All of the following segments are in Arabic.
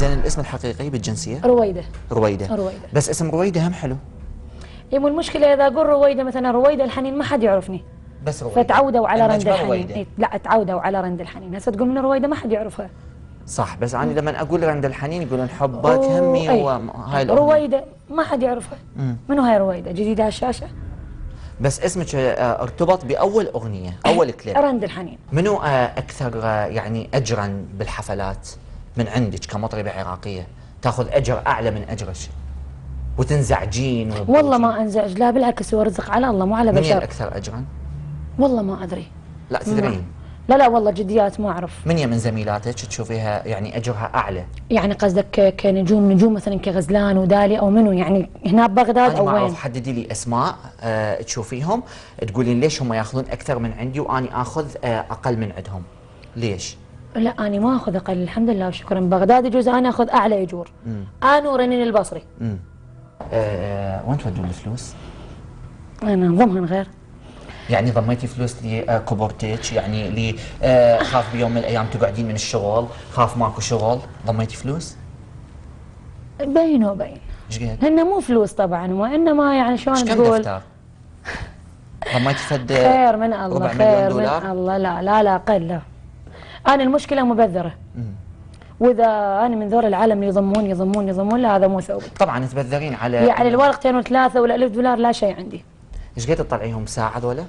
زين الاسم الحقيقي بالجنسيه؟ رويده. رويده. رويده. بس اسم رويده هم حلو. مو المشكله اذا اقول رويده مثلا، رويده الحنين ما حد يعرفني. بس رويده. فتعودوا على رند الحنين. رويدة. لا تعودوا على رند الحنين، هسه تقول من رويده ما حد يعرفها. صح، بس انا لما اقول رند الحنين يقولون حبك همي وهاي الاغنيه. رويده ما حد يعرفها. منو هاي رويده؟ جديده على الشاشه. بس اسمك ارتبط باول اغنيه، اول كليب. رند الحنين. منو اكثر يعني اجرا بالحفلات من عندك كمطربه عراقيه؟ تاخذ اجر اعلى من اجرك وتنزعجين والله ما انزعج، لا بالعكس، هو رزق على الله مو على بشر. من الاكثر اجرا؟ والله ما ادري. لا تدرين؟ لا والله جديات ما اعرف. من زميلاتك تشوفيها يعني اجرها اعلى؟ يعني قصدك كنجوم مثلا كغزلان ودالي او منو يعني هنا ببغداد او وين؟ أنا ما حددي لي اسماء تشوفيهم تقولين ليش هم ياخذون اكثر من عندي واني اخذ اقل من عندهم؟ ليش؟ لا انا ما اخذ اقل، الحمد لله وشكرا. بغداد يجوز انا اخذ اعلى اجور. انا ورنين البصري. وين تودون الفلوس؟ انا ضمن غير. يعني ضميتي فلوس لكبرتك، يعني لي خاف بيوم من الايام تقعدين من الشغل، خاف ماكو شغل، ضميتي فلوس؟ بين وبين. ايش قد؟ لانه مو فلوس طبعا، وانما يعني شلون تقول؟ دفتر؟ ضميتي فد خير من الله، خير من الله. لا قل لا. انا المشكله مبذره. واذا انا من ذول العالم اللي يضمون لا، هذا مو ثوبي. طبعا تبذرين على يعني الورقتين وثلاثه ولا $1000 لا شيء عندي. ايش قد تطلعيهم ساعه ذولا؟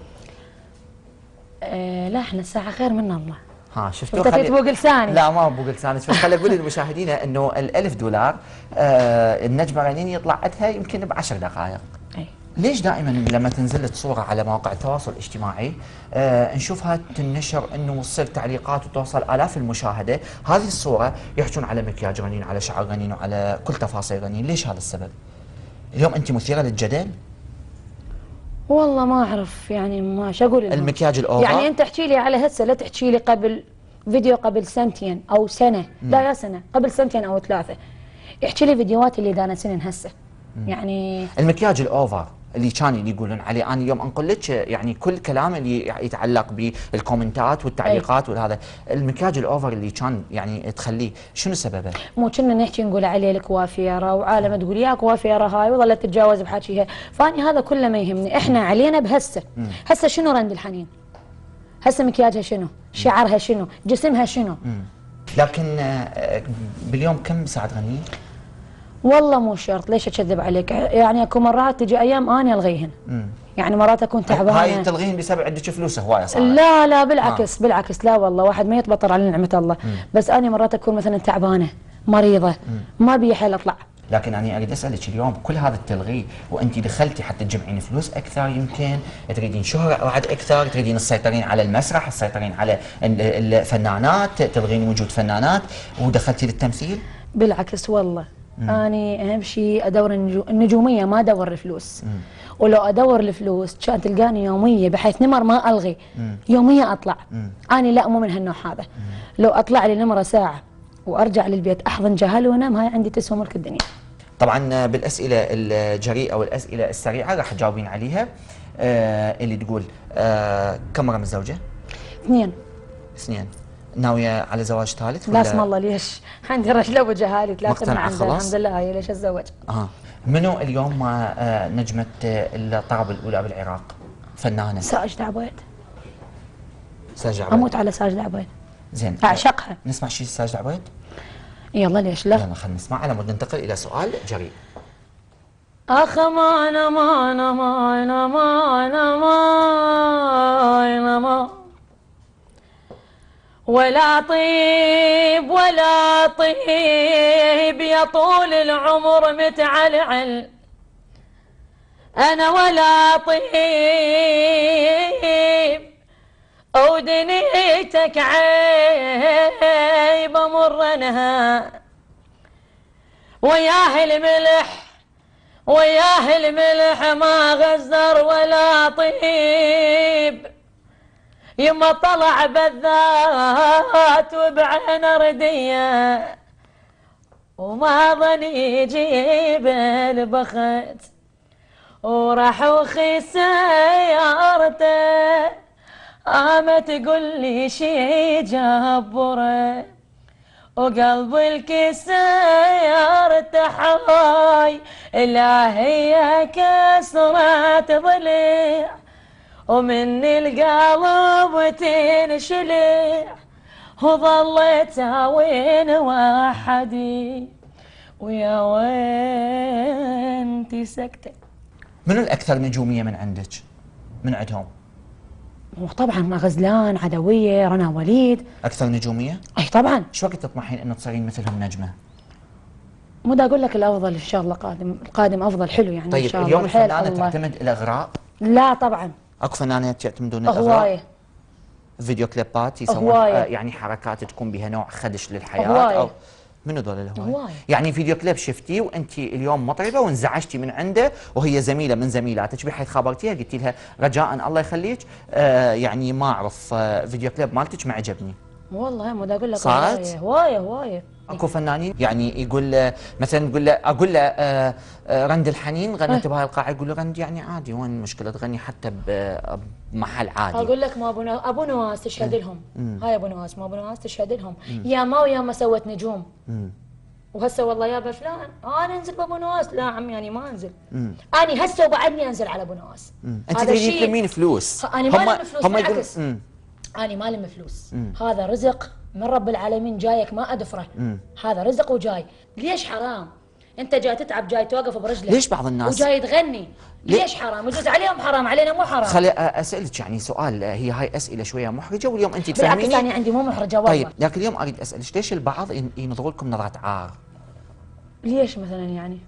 لا احنا الساعه خير من الله. ها شفتوا؟ انت بوق لساني. لا ما بوق لسانك، بس خلي اقول للمشاهدين انه $1000 النجمه رنين يطلع عندها يمكن ب10 دقائق. اي ليش دائما لما تنزل لك صوره على مواقع التواصل الاجتماعي نشوفها تنشر انه تصير تعليقات وتوصل الاف المشاهده، هذه الصوره يحجون على مكياج رنين، على شعر رنين، وعلى كل تفاصيل رنين، ليش هذا السبب؟ اليوم انت مثيره للجدل؟ والله ما اعرف يعني ما شو اقول لهم. المكياج الاوفر يعني انت احكي لي على هسه، لا تحكي لي قبل فيديو قبل سنتين او سنه. لا يا سنه، قبل سنتين او 3. احكي لي فيديوهات اللي دانسين هسه. يعني المكياج الاوفر اللي كانوا يقولون عليه، انا اليوم انقل لك يعني كل كلام اللي يتعلق بالكومنتات والتعليقات وهذا، المكياج الاوفر اللي كان يعني تخليه، شنو سببه؟ مو كنا نحكي نقول عليه الكوافيره وعالم تقول يا كوافيره هاي وظلت تتجاوز بحكيها، فاني هذا كله ما يهمني، احنا علينا بهسه. هسه شنو رند الحنين؟ هسه مكياجها شنو؟ شعرها شنو؟ جسمها شنو؟ لكن باليوم كم ساعه تغني؟ والله مو شرط، ليش اكذب عليك؟ يعني اكو مرات تجي ايام اني الغيهن. يعني مرات اكون تعبانه. هاي تلغيهن بسبب عندك فلوس هوايه صار؟ لا بالعكس. بالعكس لا والله، واحد ما يتبطر على نعمه الله. بس انا مرات اكون مثلا تعبانه مريضه ما بي حيل اطلع. لكن انا اريد اسالك اليوم كل هذا التلغي وانت دخلتي حتى تجمعين فلوس اكثر، يمكن تريدين شهره بعد اكثر، تريدين تسيطرين على المسرح، تسيطرين على الفنانات، تلغين وجود فنانات ودخلتي للتمثيل؟ بالعكس والله. اني اهم شيء ادور النجوميه، ما ادور الفلوس. ولو ادور الفلوس كان تلقاني يوميه، بحيث نمر ما الغي. يوميه اطلع. اني لا، مو من هالنوع هذا. لو اطلع لي نمره ساعه وارجع للبيت احضن جهال وانام، هاي عندي تسوى ملك الدنيا. طبعا بالاسئله الجريئه والاسئله السريعه راح تجاوبين عليها. اللي تقول كم مره متزوجه؟ 2. ناويه على زواج ثالث؟ لا اسم الله ليش؟ عندي رجله وجهالي 3 من عندها الحمد لله. هاي ليش اتزوج؟ منو اليوم نجمه الطرب الاولى بالعراق؟ فنانه ساجدة عبيد. ساجدة عبيد، اموت على ساجدة عبيد. زين اعشقها. نسمع شيء ساجدة عبيد؟ يلا ليش لا؟ يلا خلينا نسمع على مود ننتقل الى سؤال جريء. اخ ما ولا طيب ولا طيب يا طول العمر متعلعل، انا ولا طيب ودنيتك عيب امرنها، وياه الملح ما غزر ولا طيب، يما طلع بذات وبعين ردية وما ظن يجيب البخت، وراح وخي سيارته ما تقول لي شي جبره، وقلب الكسير تحاي، لا هي كسرة ضليع ومن القلب تنشلع، وظلت هاوين وحدي ويا وين سكتة. منو الأكثر نجومية من عندك؟ من عندهم؟ وطبعا غزلان، عدوية، رنا وليد. أكثر نجومية؟ أي طبعا. شو وقت تطمحين إنه تصيرين مثلهم نجمة؟ مو دا أقول لك الأفضل إن شاء الله قادم، القادم أفضل حلو يعني. طيب إن شاء اليوم الله الفنانة تعتمد الإغراء؟ لا طبعا. أكو فنانات يعتمدون الإغراء؟ هواية. فيديو كليبات يسوون يعني حركات تكون بها نوع خدش للحياة هواية. أو منو ذول الهواية؟ هواية. يعني فيديو كليب شفتي وأنت اليوم مطربة وانزعجتي من عنده وهي زميلة من زميلاتك، بحيث خبرتيها قلتي لها رجاء الله يخليك يعني ما أعرف فيديو كليب مالتك ما عجبني. والله مو دا أقول لك صارت؟ هواية. اكو فنانين يعني يقول مثلا يقول له اقول له رند الحنين غنت بهاي القاعه، يقول له رند يعني عادي، وين المشكله تغني حتى بمحل عادي. اقول لك ما ابو نواس تشهد لهم. هاي ابو نواس، ما ابو نواس تشهد لهم. يا ما ويا ما سوت نجوم. وهسه والله يابا فلان انا انزل بابو نواس، لا عمي انا ما انزل. انا هسه وبعدني انزل على ابو نواس. انت تريدين تلمين فلوس؟ انا ما لم فلوس، بالعكس انا ما لم فلوس. هذا رزق من رب العالمين جايك ما ادفره. هذا رزق وجاي، ليش حرام؟ انت جاي تتعب، جاي توقف برجلك، ليش بعض الناس وجاي تغني ليش حرام؟ يجوز عليهم حرام، علينا مو حرام. خلي اسالك يعني سؤال، هي هاي اسئله شويه محرجه واليوم انت تفهميني. بالعكس انا عندي مو محرجه والله. طيب لكن اليوم اريد اسالك ليش البعض ينظروا لكم نظره عار؟ ليش مثلا يعني؟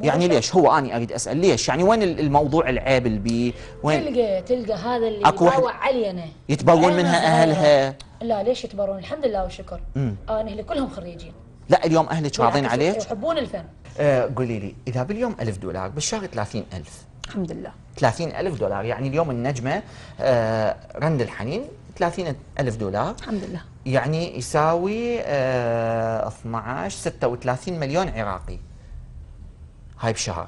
يعني ليش؟ هو اني اريد اسال ليش؟ يعني وين الموضوع العيب اللي بيه؟ وين تلقى هذا اللي يباوع علينا يتبرون منها اهلها؟ لا ليش يتبرون؟ الحمد لله والشكر. انا اهلي كلهم خريجين. لا اليوم اهلك راضين عليك؟ يحبون الفن. قولي لي اذا باليوم $1000 بالشهر 30,000. الحمد لله. $30,000 يعني اليوم النجمه رند الحنين $30,000 الحمد لله. يعني يساوي 36 مليون عراقي. هاي بشهر،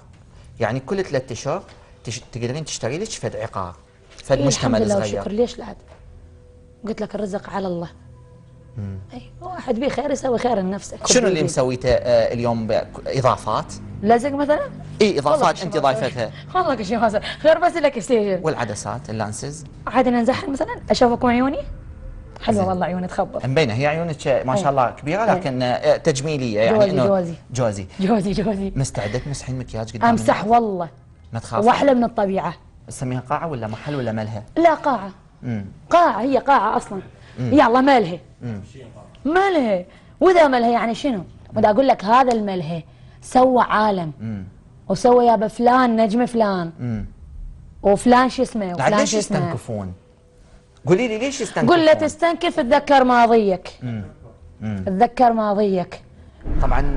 يعني كل 3 اشهر تقدرين تشتري لك فد عقار، فد مشتمل صغير. الحمد لله والشكر. ليش لا؟ قلت لك الرزق على الله. اي واحد بيه خير يسوي خير لنفسك. شنو اللي مسويته اليوم اضافات؟ لزق مثلا؟ اي اضافات انت ضايفتها. والله كل شيء ما صار، خير بس لك ستيجن. والعدسات اللانسز؟ عادي ننزحن مثلا اشوفكم عيوني؟ حلوه والله عيوني تخبط. مبينه هي عيونك ما شاء الله كبيره لكن تجميليه يعني انه جوزي مستعده تمسحين مكياج قدام امسح والله ما تخافي؟ واحلى من الطبيعه. تسميها قاعه ولا محل ولا ملهى؟ لا قاعه. قاعه، هي قاعه اصلا. يلا ملهى. ملهى، واذا ملهى يعني شنو؟ ودا اقول لك هذا الملهى سوى عالم. وسوى يابا فلان نجم فلان. وفلان شو اسمه وفلان ليش شو اسمه. يستنكفون؟ قولي لي ليش يستنكفون؟ قول له تستنكف تذكر ماضيك. تذكر ماضيك. طبعا